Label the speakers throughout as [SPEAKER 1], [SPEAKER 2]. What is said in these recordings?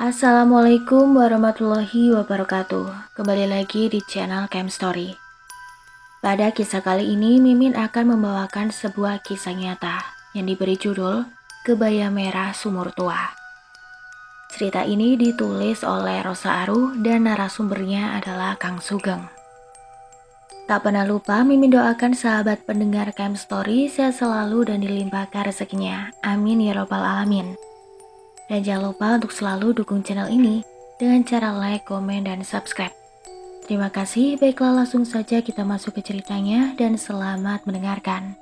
[SPEAKER 1] Assalamualaikum warahmatullahi wabarakatuh. Kembali lagi di channel Camp Story. Pada kisah kali ini, Mimin akan membawakan sebuah kisah nyata yang diberi judul Kebaya Merah Sumur Tua. Cerita ini ditulis oleh Rosa Aru dan narasumbernya adalah Kang Sugeng. Tak pernah lupa, Mimin doakan sahabat pendengar Camp Story sehat selalu dan dilimpahkan rezekinya. Amin ya robbal alamin. Dan jangan lupa untuk selalu dukung channel ini dengan cara like, komen, dan subscribe. Terima kasih, baiklah langsung saja kita masuk ke ceritanya dan selamat mendengarkan.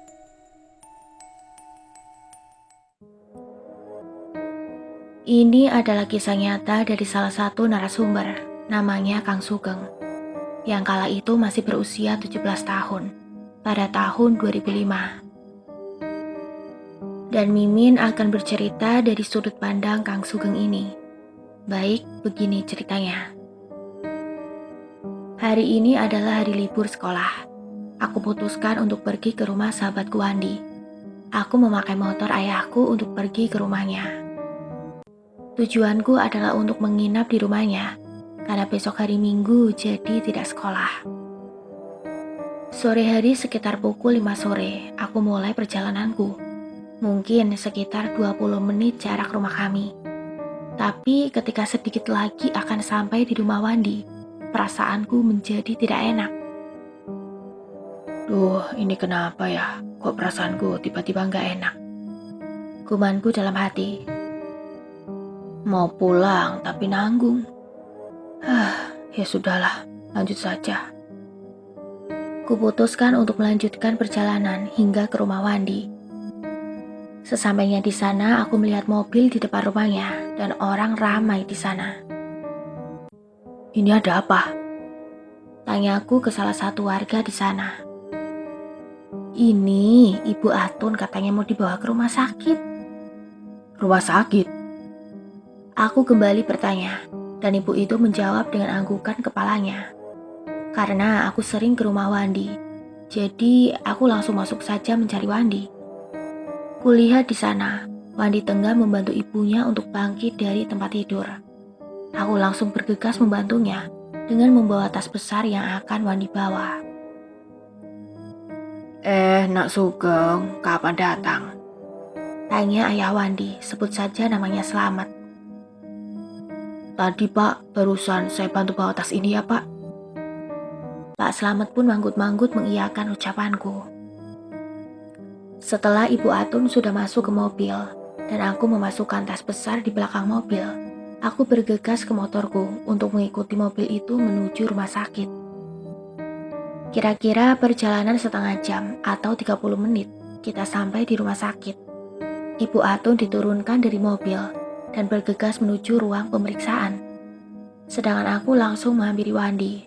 [SPEAKER 1] Ini adalah kisah nyata dari salah satu narasumber, namanya Kang Sugeng, yang kala itu masih berusia 17 tahun, pada tahun 2005. Dan Mimin akan bercerita dari sudut pandang Kang Sugeng ini. Baik, begini ceritanya. Hari ini adalah hari libur sekolah. Aku putuskan untuk pergi ke rumah sahabatku Wandi. Aku memakai motor ayahku untuk pergi ke rumahnya. Tujuanku adalah untuk menginap di rumahnya, karena besok hari Minggu jadi tidak sekolah. Sore hari sekitar pukul 5 sore, aku mulai perjalananku. Mungkin sekitar 20 menit jarak rumah kami. Tapi ketika sedikit lagi akan sampai di rumah Wandi, perasaanku menjadi tidak enak. Duh, ini kenapa ya? Kok perasaanku tiba-tiba nggak enak? Gumanku dalam hati. Mau pulang tapi nanggung. Ya sudahlah, lanjut saja. Kuputuskan untuk melanjutkan perjalanan hingga ke rumah Wandi. Sesampainya di sana, aku melihat mobil di depan rumahnya dan orang ramai di sana. Ini ada apa? Tanyaku ke salah satu warga di sana. Ini Ibu Atun katanya mau dibawa ke rumah sakit. Rumah sakit? Aku kembali bertanya, dan ibu itu menjawab dengan anggukan kepalanya. Karena aku sering ke rumah Wandi, jadi aku langsung masuk saja mencari Wandi. Kulihat di sana, Wandi tengah membantu ibunya untuk bangkit dari tempat tidur. Aku langsung bergegas membantunya dengan membawa tas besar yang akan Wandi bawa. Nak Sugeng, kapan datang? Tanya ayah Wandi, sebut saja namanya Slamet. Tadi Pak, barusan saya bantu bawa tas ini ya Pak. Pak Slamet pun manggut-manggut mengiyakan ucapanku. Setelah Ibu Atun sudah masuk ke mobil, dan aku memasukkan tas besar di belakang mobil, aku bergegas ke motorku untuk mengikuti mobil itu menuju rumah sakit. Kira-kira perjalanan setengah jam atau 30 menit, kita sampai di rumah sakit. Ibu Atun diturunkan dari mobil dan bergegas menuju ruang pemeriksaan. Sedangkan aku langsung menghampiri Wandi.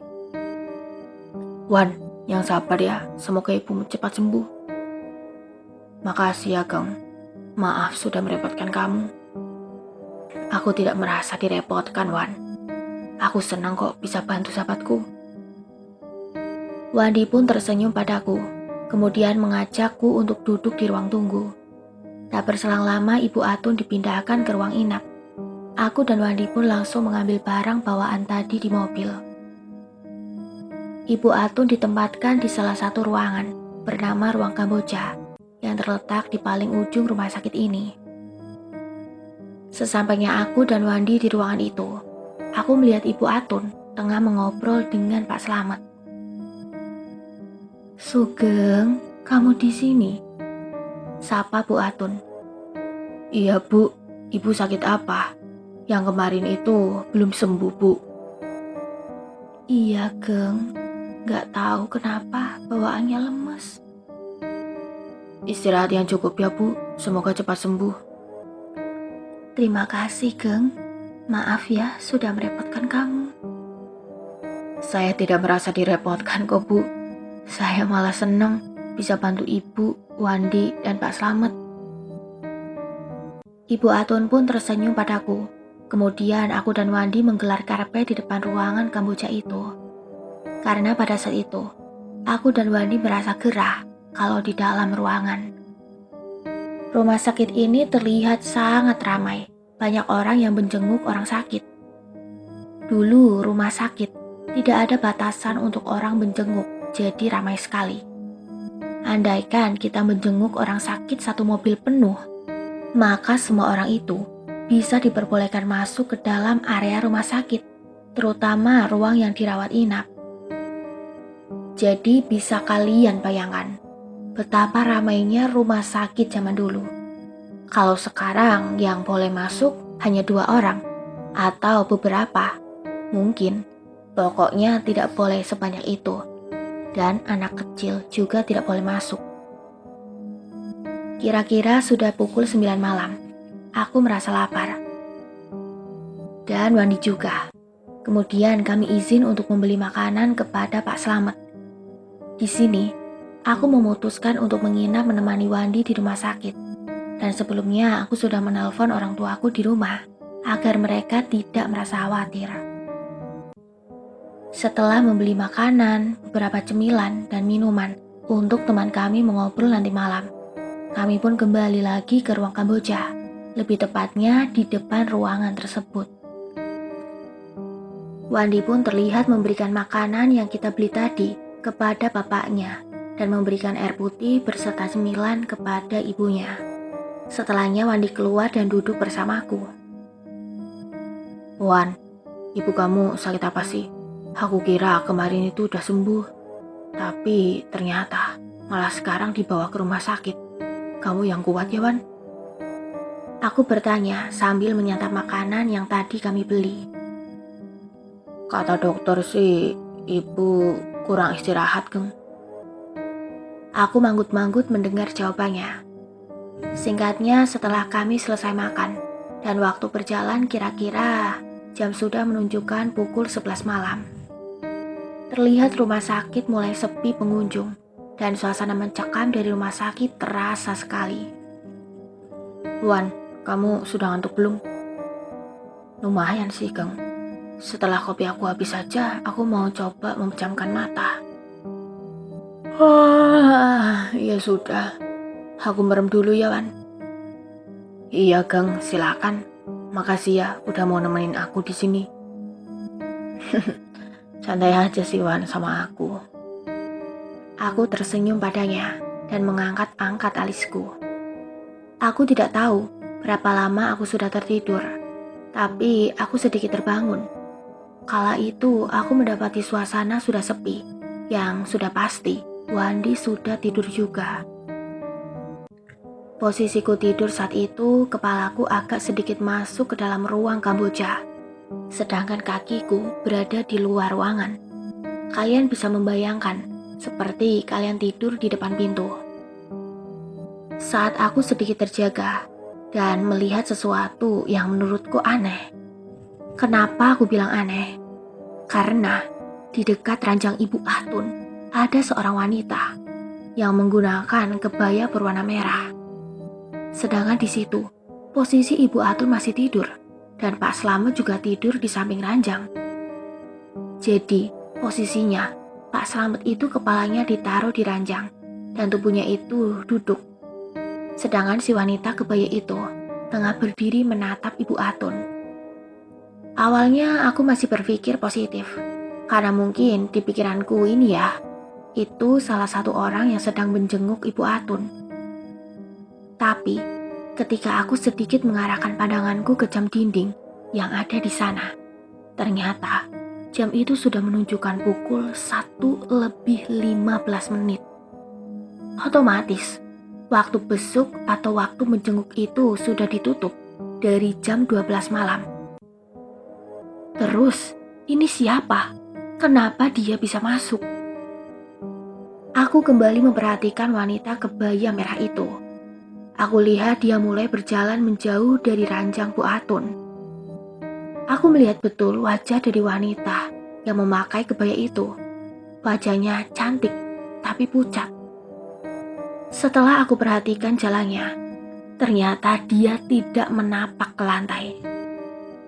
[SPEAKER 1] Wan, yang sabar ya, semoga ibumu cepat sembuh. Makasih ya, Kang. Maaf sudah merepotkan kamu. Aku tidak merasa direpotkan, Wan. Aku senang kok bisa bantu sahabatku. Wandi pun tersenyum padaku, kemudian mengajakku untuk duduk di ruang tunggu. Tak berselang lama Ibu Atun dipindahkan ke ruang inap. Aku dan Wandi pun langsung mengambil barang bawaan tadi di mobil. Ibu Atun ditempatkan di salah satu ruangan bernama ruang Kamboja yang terletak di paling ujung rumah sakit ini. Sesampainya aku dan Wandi di ruangan itu, aku melihat Ibu Atun tengah mengobrol dengan Pak Slamet. Sugeng, kamu di sini? Sapa Bu Atun. Iya Bu, Ibu sakit apa? Yang kemarin itu belum sembuh Bu. Iya Geng, gak tahu kenapa bawaannya lemes. Istirahat yang cukup ya Bu, semoga cepat sembuh. Terima kasih Geng, maaf ya sudah merepotkan kamu. Saya tidak merasa direpotkan kok Bu, saya malah senang bisa bantu Ibu, Wandi, dan Pak Slamet. Ibu Atun pun tersenyum padaku. Kemudian aku dan Wandi menggelar karpet di depan ruangan Kamboja itu. Karena pada saat itu, aku dan Wandi merasa gerah kalau di dalam ruangan. Rumah sakit ini terlihat sangat ramai banyak orang yang menjenguk orang sakit. Dulu rumah sakit tidak ada batasan untuk orang menjenguk, jadi ramai sekali. Andaikan kita menjenguk orang sakit satu mobil penuh, maka semua orang itu bisa diperbolehkan masuk ke dalam area rumah sakit, terutama ruang yang dirawat inap. Jadi bisa kalian bayangkan betapa ramainya rumah sakit zaman dulu. Kalau sekarang yang boleh masuk hanya 2 orang atau beberapa, mungkin. Pokoknya tidak boleh sebanyak itu. Dan anak kecil juga tidak boleh masuk. Kira-kira sudah pukul 9 malam. Aku merasa lapar. Dan Wandi juga. Kemudian kami izin untuk membeli makanan kepada Pak Slamet. Di sini, aku memutuskan untuk menginap menemani Wandi di rumah sakit. Dan sebelumnya aku sudah menelpon orang tuaku di rumah agar mereka tidak merasa khawatir. Setelah membeli makanan, beberapa cemilan, dan minuman untuk teman kami mengobrol nanti malam, kami pun kembali lagi ke ruang Kamboja, lebih tepatnya di depan ruangan tersebut. Wandi pun terlihat memberikan makanan yang kita beli tadi kepada bapaknya dan memberikan air putih berserta cemilan kepada ibunya. Setelahnya Wandi keluar dan duduk bersamaku. "Wan, ibu kamu sakit apa sih? Aku kira kemarin itu udah sembuh, tapi ternyata malah sekarang dibawa ke rumah sakit. Kamu yang kuat ya, Wan?" Aku bertanya sambil menyantap makanan yang tadi kami beli. "Kata dokter sih, ibu kurang istirahat, Geng." Aku manggut-manggut mendengar jawabannya. Singkatnya, setelah kami selesai makan dan waktu berjalan kira-kira jam sudah menunjukkan pukul 11 malam. Terlihat rumah sakit mulai sepi pengunjung dan suasana mencekam dari rumah sakit terasa sekali. "Wan, kamu sudah ngantuk belum?" "Lumayan sih, Geng. Setelah kopi aku habis saja, aku mau coba memejamkan mata." Ya sudah. Aku merem dulu ya, Wan." "Iya, Gang, silakan. Makasih ya udah mau nemenin aku di sini." "Santai aja sih, Wan, sama aku." Aku tersenyum padanya dan mengangkat-angkat alisku. Aku tidak tahu berapa lama aku sudah tertidur, tapi aku sedikit terbangun. Kala itu aku mendapati suasana sudah sepi, yang sudah pasti Wandi sudah tidur juga. Posisiku tidur saat itu, kepalaku agak sedikit masuk ke dalam ruang Kamboja, sedangkan kakiku berada di luar ruangan. Kalian bisa membayangkan, seperti kalian tidur di depan pintu. Saat aku sedikit terjaga dan melihat sesuatu yang menurutku aneh. Kenapa aku bilang aneh? Karena di dekat ranjang Ibu Atun ada seorang wanita yang menggunakan kebaya berwarna merah. Sedangkan di situ, posisi Ibu Atun masih tidur dan Pak Slamet juga tidur di samping ranjang. Jadi, posisinya Pak Slamet itu kepalanya ditaruh di ranjang dan tubuhnya itu duduk. Sedangkan si wanita kebaya itu tengah berdiri menatap Ibu Atun. Awalnya aku masih berpikir positif, karena mungkin di pikiranku ini ya, itu salah satu orang yang sedang menjenguk Ibu Atun. Tapi, ketika aku sedikit mengarahkan pandanganku ke jam dinding yang ada di sana, ternyata jam itu sudah menunjukkan pukul 1:15. Otomatis, waktu besuk atau waktu menjenguk itu sudah ditutup dari jam 12 malam. Terus, ini siapa? Kenapa dia bisa masuk? Aku kembali memperhatikan wanita kebaya merah itu. Aku lihat dia mulai berjalan menjauh dari ranjang Bu Atun. Aku melihat betul wajah dari wanita yang memakai kebaya itu. Wajahnya cantik, tapi pucat. Setelah aku perhatikan jalannya, ternyata dia tidak menapak ke lantai.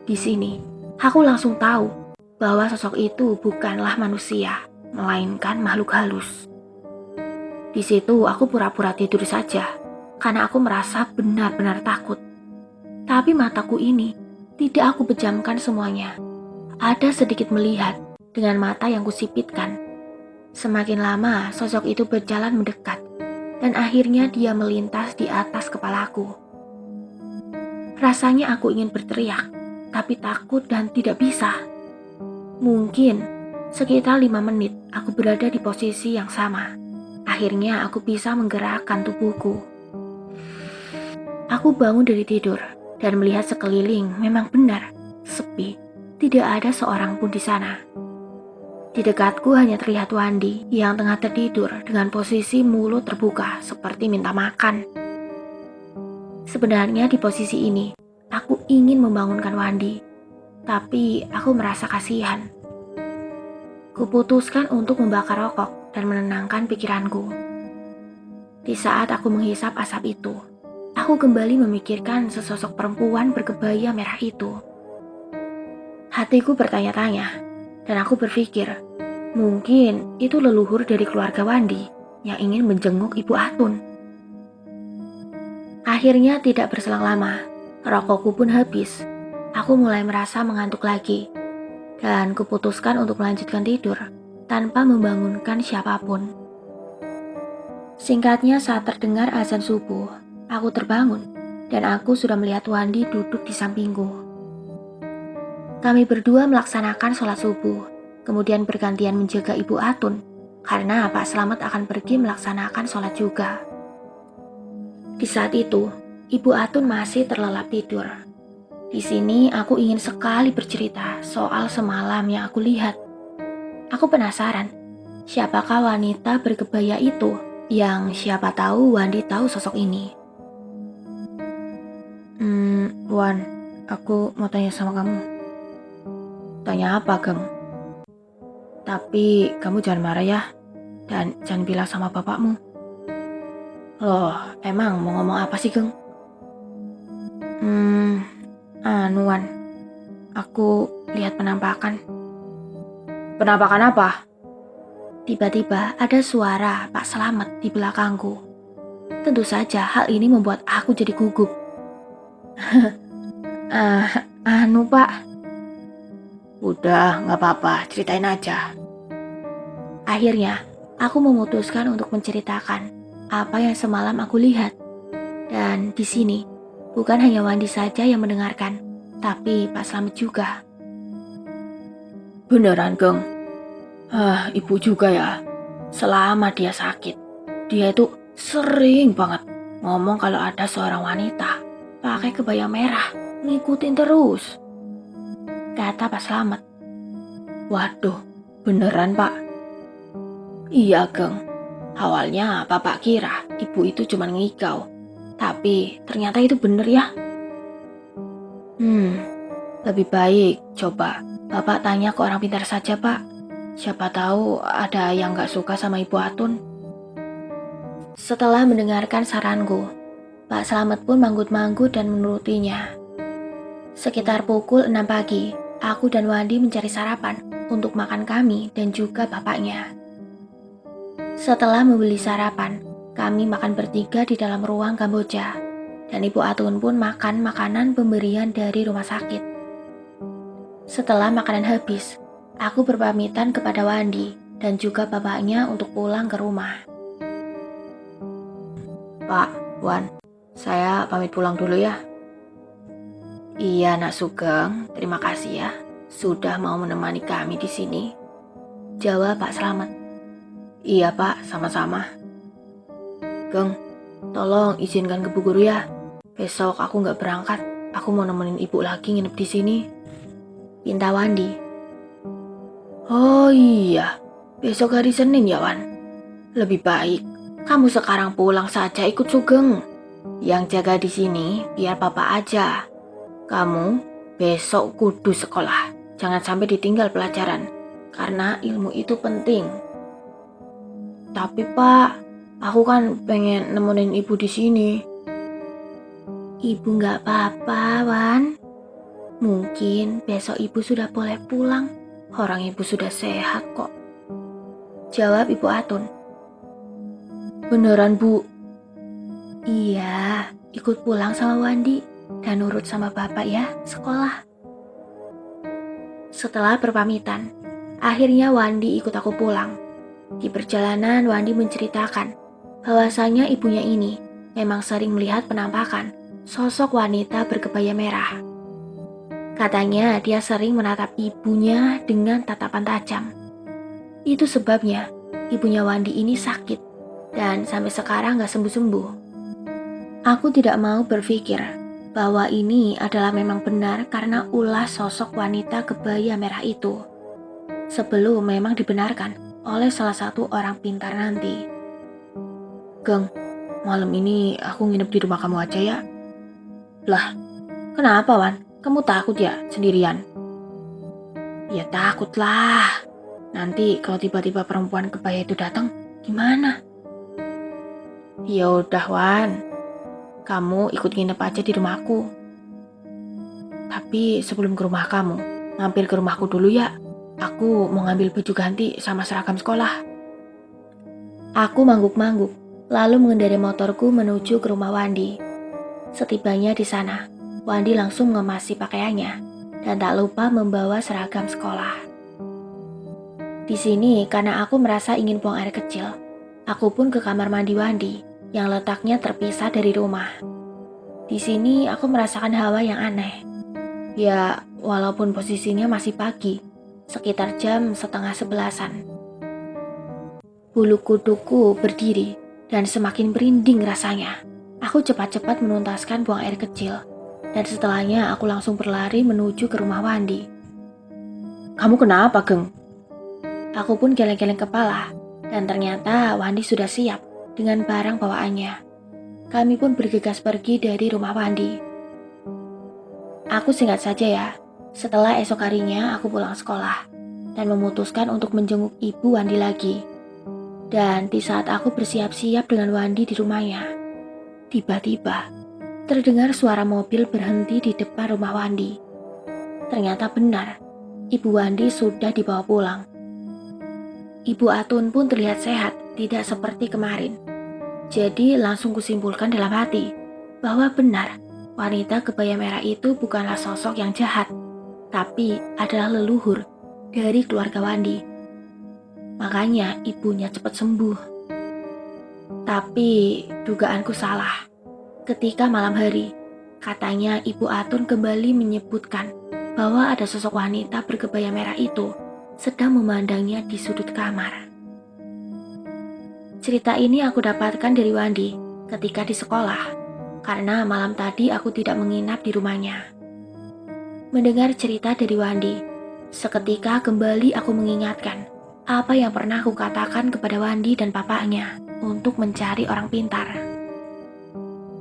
[SPEAKER 1] Di sini, aku langsung tahu bahwa sosok itu bukanlah manusia, melainkan makhluk halus. Di situ aku pura-pura tidur saja, karena aku merasa benar-benar takut. Tapi mataku ini tidak aku pejamkan semuanya. Ada sedikit melihat dengan mata yang kusipitkan. Semakin lama sosok itu berjalan mendekat dan akhirnya dia melintas di atas kepalaku. Rasanya aku ingin berteriak, tapi takut dan tidak bisa. Mungkin sekitar 5 menit aku berada di posisi yang sama. Akhirnya aku bisa menggerakkan tubuhku. Aku bangun dari tidur dan melihat sekeliling memang benar sepi. Tidak ada seorang pun di sana. Di dekatku hanya terlihat Wandi yang tengah tertidur dengan posisi mulut terbuka seperti minta makan. Sebenarnya di posisi ini, aku ingin membangunkan Wandi, tapi aku merasa kasihan. Kuputuskan untuk membakar rokok dan menenangkan pikiranku. Di saat aku menghisap asap itu, aku kembali memikirkan sesosok perempuan berkebaya merah itu. Hatiku bertanya-tanya, dan aku berpikir, mungkin itu leluhur dari keluarga Wandi yang ingin menjenguk Ibu Atun. Akhirnya tidak berselang lama, rokokku pun habis. Aku mulai merasa mengantuk lagi, dan kuputuskan untuk melanjutkan tidur tanpa membangunkan siapapun. Singkatnya saat terdengar azan subuh, aku terbangun dan aku sudah melihat Wandi duduk di sampingku. Kami berdua melaksanakan sholat subuh, kemudian bergantian menjaga Ibu Atun, karena Pak Slamet akan pergi melaksanakan sholat juga. Di saat itu, Ibu Atun masih terlelap tidur. Di sini aku ingin sekali bercerita soal semalam yang aku lihat. Aku penasaran, siapakah wanita berkebaya itu yang siapa tahu Wandi tahu sosok ini. Wan, aku mau tanya sama kamu. Tanya apa, Geng? Tapi kamu jangan marah ya, dan jangan bilang sama bapakmu. Loh, emang mau ngomong apa sih, Geng? Wan, aku lihat penampakan. Penampakan apa? Tiba-tiba ada suara Pak Slamet di belakangku. Tentu saja hal ini membuat aku jadi gugup. Pak. Udah, gak apa-apa, ceritain aja. Akhirnya, aku memutuskan untuk menceritakan apa yang semalam aku lihat. Dan di sini, bukan hanya Wandi saja yang mendengarkan, tapi Pak Slamet juga. Beneran, Geng? Ibu juga ya. Selama dia sakit, dia itu sering banget ngomong kalau ada seorang wanita pakai kebaya merah, ngikutin terus. Kata Pak Slamet. Waduh, beneran Pak? Iya, Geng. Awalnya Bapak kira ibu itu cuma ngigau, tapi ternyata itu bener ya. Lebih baik coba Bapak tanya ke orang pintar saja, Pak. Siapa tahu ada yang gak suka sama Ibu Atun. Setelah mendengarkan saranku, Pak Slamet pun manggut-manggut dan menurutinya. Sekitar pukul 6 pagi, aku dan Wandi mencari sarapan untuk makan kami dan juga bapaknya. Setelah membeli sarapan, kami makan bertiga di dalam ruang Kamboja, dan Ibu Atun pun makan makanan pemberian dari rumah sakit. Setelah makanan habis, aku berpamitan kepada Wandi dan juga bapaknya untuk pulang ke rumah. Pak, Wan, saya pamit pulang dulu ya. Iya, Nak Sugeng, terima kasih ya sudah mau menemani kami di sini. Jawab Pak Slamet. Iya Pak, sama-sama. Geng, tolong izinkan ke Bu Guru ya. Besok aku nggak berangkat, aku mau nemenin ibu lagi nginep di sini. Pinta Wandi. Oh iya, besok hari Senin ya Wan. Lebih baik kamu sekarang pulang saja ikut Sugeng. Yang jaga di sini biar papa aja. Kamu besok kudu sekolah. Jangan sampai ditinggal pelajaran, karena ilmu itu penting. Tapi Pak, aku kan pengen nemenin ibu di sini. Ibu nggak apa-apa, Wan. Mungkin besok ibu sudah boleh pulang. Orang ibu sudah sehat kok. Jawab Ibu Atun. Beneran Bu? Iya, ikut pulang sama Wandi. dan nurut sama bapak ya, sekolah. Setelah berpamitan, akhirnya Wandi ikut aku pulang. Di perjalanan, Wandi menceritakan bahwasanya ibunya ini memang sering melihat penampakan sosok wanita berkebaya merah. Katanya dia sering menatap ibunya dengan tatapan tajam. Itu sebabnya ibunya Wandi ini sakit dan sampai sekarang gak sembuh-sembuh. Aku tidak mau berpikir bahwa ini adalah memang benar karena ulah sosok wanita kebaya merah itu. Sebelum memang dibenarkan oleh salah satu orang pintar nanti. Geng, malam ini aku nginep di rumah kamu aja ya. Lah, kenapa Wan? Kamu takut ya sendirian? Ya takut lah. Nanti kalau tiba-tiba perempuan kebaya itu datang, gimana? Ya udah Wan, kamu ikut nginep aja di rumahku. Tapi sebelum ke rumah kamu, mampir ke rumahku dulu ya. Aku mau ngambil baju ganti sama seragam sekolah. Aku mangguk-mangguk, lalu mengendarai motorku menuju ke rumah Wandi. Setibanya di sana, Wandi langsung mengemasi pakaiannya dan tak lupa membawa seragam sekolah. Di sini, karena aku merasa ingin buang air kecil, aku pun ke kamar mandi Wandi yang letaknya terpisah dari rumah. Di sini, aku merasakan hawa yang aneh. Ya, walaupun posisinya masih pagi, sekitar jam 10:30. Bulu kuduku berdiri dan semakin merinding rasanya. Aku cepat-cepat menuntaskan buang air kecil, dan setelahnya aku langsung berlari menuju ke rumah Wandi. Kamu kenapa, Geng? Aku pun geleng-geleng kepala, dan ternyata Wandi sudah siap dengan barang bawaannya. Kami pun bergegas pergi dari rumah Wandi. Aku singkat saja ya, setelah esok harinya aku pulang sekolah, dan memutuskan untuk menjenguk ibu Wandi lagi. Dan di saat aku bersiap-siap dengan Wandi di rumahnya, tiba-tiba terdengar suara mobil berhenti di depan rumah Wandi. Ternyata benar, ibu Wandi sudah dibawa pulang. Ibu Atun pun terlihat sehat, tidak seperti kemarin. Jadi langsung kusimpulkan dalam hati bahwa benar, wanita kebaya merah itu bukanlah sosok yang jahat, tapi adalah leluhur dari keluarga Wandi. Makanya ibunya cepat sembuh. Tapi dugaanku salah. Ketika malam hari, katanya Ibu Atun kembali menyebutkan bahwa ada sosok wanita berkebaya merah itu sedang memandangnya di sudut kamar. Cerita ini aku dapatkan dari Wandi ketika di sekolah, karena malam tadi aku tidak menginap di rumahnya. Mendengar cerita dari Wandi, seketika kembali aku mengingatkan apa yang pernah aku katakan kepada Wandi dan papanya untuk mencari orang pintar.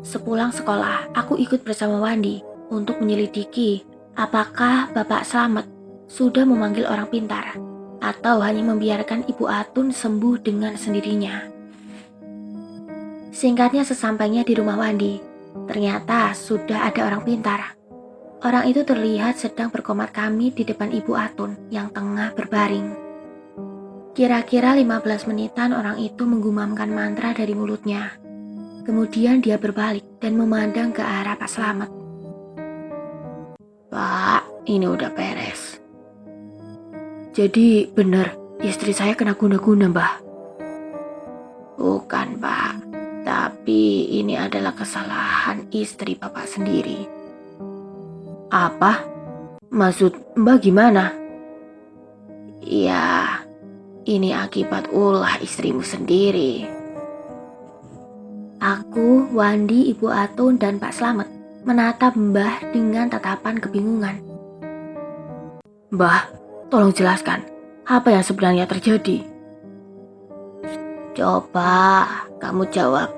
[SPEAKER 1] Sepulang sekolah, aku ikut bersama Wandi untuk menyelidiki apakah Bapak Slamet sudah memanggil orang pintar atau hanya membiarkan Ibu Atun sembuh dengan sendirinya. Singkatnya, sesampainya di rumah Wandi, ternyata sudah ada orang pintar. Orang itu terlihat sedang berkomat kami di depan Ibu Atun yang tengah berbaring. Kira-kira 15 menitan orang itu menggumamkan mantra dari mulutnya. Kemudian dia berbalik dan memandang ke arah Pak Slamet. Pak, ini udah beres. Jadi benar istri saya kena guna-guna, Mbah? Bukan, Pak. Tapi ini adalah kesalahan istri Bapak sendiri. Apa? Maksud Mbah gimana? Iya, ini akibat ulah istrimu sendiri. Aku, Wandi, Ibu Atun, dan Pak Slamet menatap Mbah dengan tatapan kebingungan. Mbah, tolong jelaskan, apa yang sebenarnya terjadi? Coba kamu jawab,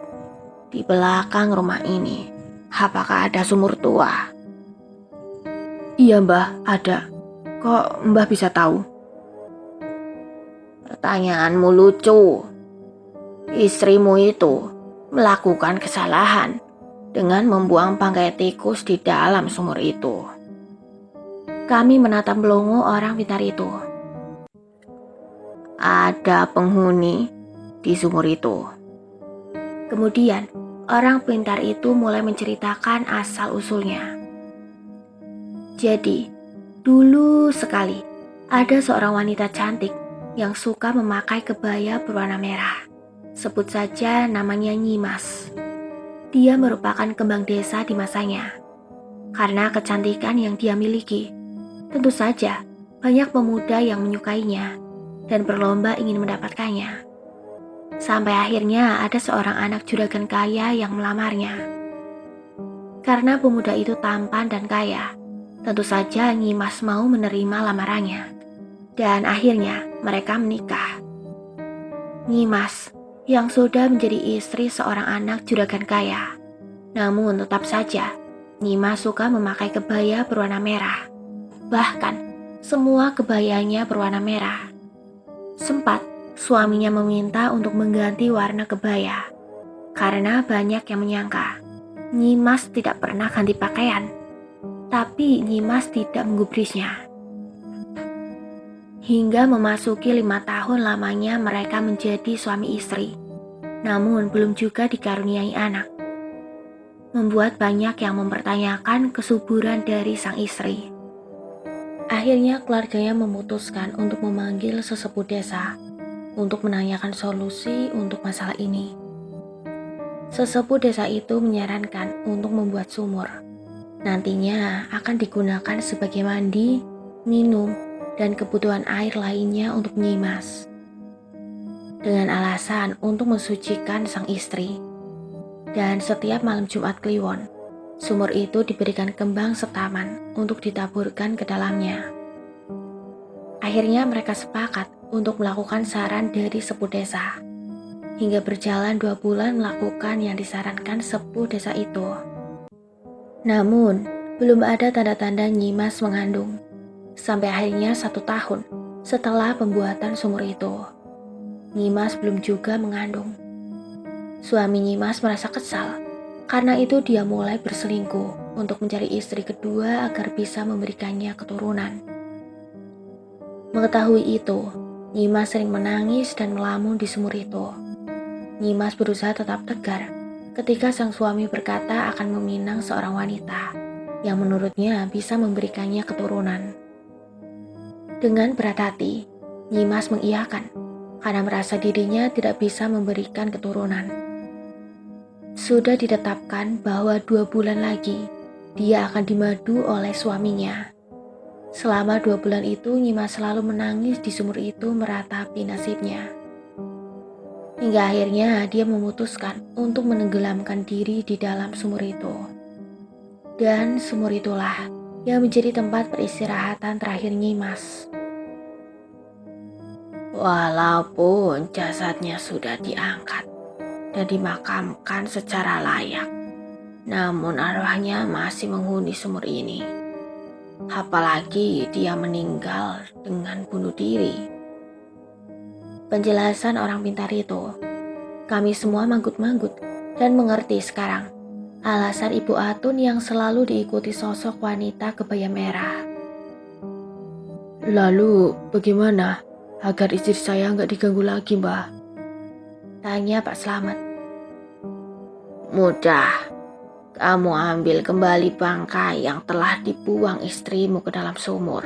[SPEAKER 1] di belakang rumah ini, apakah ada sumur tua? Iya Mbah, ada. Kok Mbah bisa tahu? Pertanyaanmu lucu. Istrimu itu melakukan kesalahan dengan membuang bangkai tikus di dalam sumur itu. Kami menatap melongo orang pintar itu. Ada penghuni di sumur itu. Kemudian orang pintar itu mulai menceritakan asal-usulnya. Jadi, dulu sekali ada seorang wanita cantik yang suka memakai kebaya berwarna merah. Sebut saja namanya Nyimas. Dia merupakan kembang desa di masanya. Karena kecantikan yang dia miliki, tentu saja banyak pemuda yang menyukainya dan berlomba ingin mendapatkannya. Sampai akhirnya ada seorang anak juragan kaya yang melamarnya. Karena pemuda itu tampan dan kaya, tentu saja Nyimas mau menerima lamarannya. Dan akhirnya mereka menikah. Nyimas yang sudah menjadi istri seorang anak juragan kaya. Namun tetap saja Nyimas suka memakai kebaya berwarna merah. Bahkan semua kebayanya berwarna merah. Sempat suaminya meminta untuk mengganti warna kebaya. Karena banyak yang menyangka Nyimas tidak pernah ganti pakaian. Tapi Nyimas tidak menggubrisnya. Hingga memasuki 5 tahun lamanya mereka menjadi suami istri. Namun belum juga dikaruniai anak. Membuat banyak yang mempertanyakan kesuburan dari sang istri. Akhirnya keluarganya memutuskan untuk memanggil sesepuh desa untuk menanyakan solusi untuk masalah ini. Sesepuh desa itu menyarankan untuk membuat sumur. Nantinya akan digunakan sebagai mandi, minum, dan kebutuhan air lainnya untuk Nyimas. Dengan alasan untuk mensucikan sang istri. Dan setiap malam Jumat Kliwon, sumur itu diberikan kembang setaman untuk ditaburkan ke dalamnya. Akhirnya mereka sepakat untuk melakukan saran dari sepuh desa. Hingga berjalan 2 bulan melakukan yang disarankan sepuh desa itu. Namun, belum ada tanda-tanda Nyimas mengandung. Sampai akhirnya 1 tahun setelah pembuatan sumur itu, Nyimas belum juga mengandung. Suami Nyimas merasa kesal, karena itu dia mulai berselingkuh untuk mencari istri kedua agar bisa memberikannya keturunan. Mengetahui itu, Nyimas sering menangis dan melamun di sumur itu. Nyimas berusaha tetap tegar ketika sang suami berkata akan meminang seorang wanita yang menurutnya bisa memberikannya keturunan. Dengan berat hati, Nyimas mengiyakan karena merasa dirinya tidak bisa memberikan keturunan. Sudah ditetapkan bahwa 2 bulan lagi dia akan dimadu oleh suaminya. Selama 2 bulan itu Nyimas selalu menangis di sumur itu meratapi nasibnya. Hingga akhirnya dia memutuskan untuk menenggelamkan diri di dalam sumur itu. Dan sumur itulah yang menjadi tempat peristirahatan terakhir Nyimas. Walaupun jasadnya sudah diangkat dan dimakamkan secara layak, namun arwahnya masih menghuni sumur ini. Apalagi dia meninggal dengan bunuh diri. Penjelasan orang pintar itu, kami semua manggut-manggut dan mengerti sekarang alasan Ibu Atun yang selalu diikuti sosok wanita kebaya merah. Lalu bagaimana agar istri saya nggak diganggu lagi, Mbah? Tanya Pak Slamet. Mudah, kamu ambil kembali bangkai yang telah dibuang istrimu ke dalam sumur.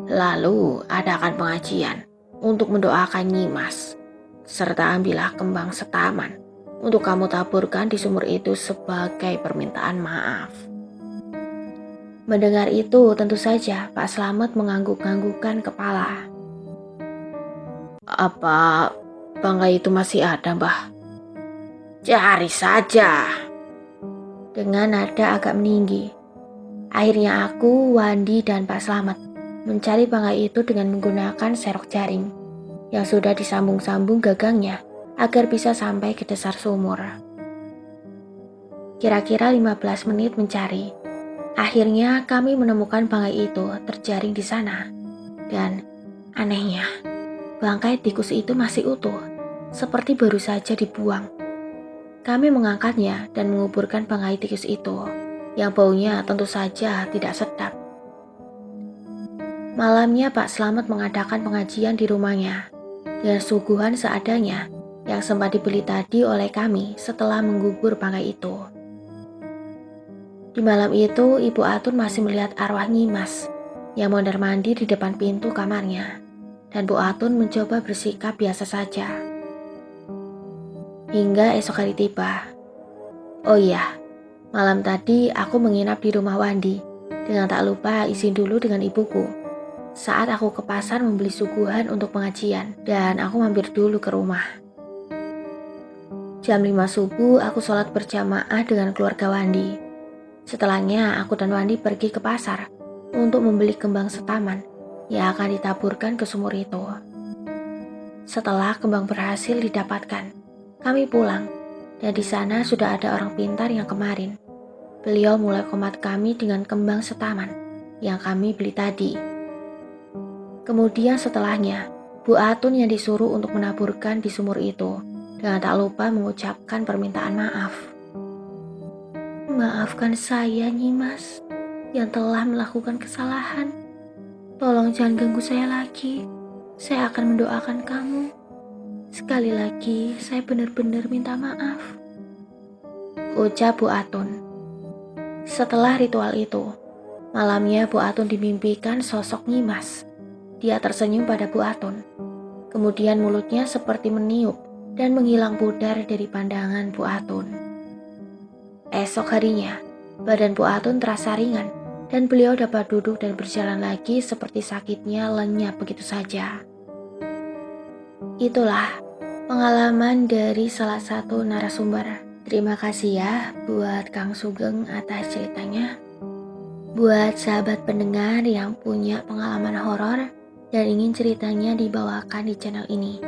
[SPEAKER 1] Lalu adakan pengajian untuk mendoakan Nyimas, serta ambillah kembang setaman untuk kamu taburkan di sumur itu sebagai permintaan maaf. Mendengar itu tentu saja Pak Slamet mengangguk-anggukkan kepala. Apa bangkai itu masih ada, Mbah? Cari saja. Dengan nada agak meninggi. Akhirnya aku, Wandi, dan Pak Slamet mencari bangkai itu dengan menggunakan serok jaring yang sudah disambung-sambung gagangnya agar bisa sampai ke dasar sumur. Kira-kira 15 menit mencari. Akhirnya kami menemukan bangkai itu terjaring di sana. Dan anehnya, bangkai tikus itu masih utuh, seperti baru saja dibuang. Kami mengangkatnya dan menguburkan bangkai tikus itu, yang baunya tentu saja tidak sedap. Malamnya Pak Slamet mengadakan pengajian di rumahnya, dengan suguhan seadanya, yang sempat dibeli tadi oleh kami setelah menggubur bangkai itu. Di malam itu, Ibu Atun masih melihat arwah Nyimas yang mondar-mandir di depan pintu kamarnya, dan Bu Atun mencoba bersikap biasa saja. Hingga esok hari tiba. Oh iya, malam tadi aku menginap di rumah Wandi, dengan tak lupa izin dulu dengan ibuku. Saat aku ke pasar membeli suguhan untuk pengajian, dan aku mampir dulu ke rumah. Jam 5 subuh aku sholat berjamaah dengan keluarga Wandi. Setelahnya aku dan Wandi pergi ke pasar untuk membeli kembang setaman yang akan ditaburkan ke sumur itu. Setelah kembang berhasil didapatkan, kami pulang dan di sana sudah ada orang pintar yang kemarin. Beliau mulai komat kami dengan kembang setaman yang kami beli tadi. Kemudian setelahnya, Bu Atun yang disuruh untuk menaburkan di sumur itu dengan tak lupa mengucapkan permintaan maaf. Maafkan saya, Nyimas, yang telah melakukan kesalahan. Tolong jangan ganggu saya lagi. Saya akan mendoakan kamu. Sekali lagi, saya benar-benar minta maaf, ucap Bu Atun. Setelah ritual itu, malamnya Bu Atun dimimpikan sosok Nyimas. Dia tersenyum pada Bu Atun. Kemudian mulutnya seperti meniup dan menghilang pudar dari pandangan Bu Atun. Esok harinya, badan Bu Atun terasa ringan dan beliau dapat duduk dan berjalan lagi seperti sakitnya lenyap begitu saja. Itulah pengalaman dari salah satu narasumber. Terima kasih ya buat Kang Sugeng atas ceritanya. Buat sahabat pendengar yang punya pengalaman horor dan ingin ceritanya dibawakan di channel ini,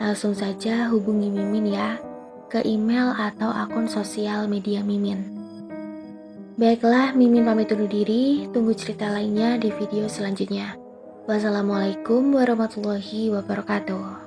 [SPEAKER 1] langsung saja hubungi Mimin ya, ke email atau akun sosial media Mimin. Baiklah, Mimin pamit undur diri, tunggu cerita lainnya di video selanjutnya. Wassalamualaikum warahmatullahi wabarakatuh.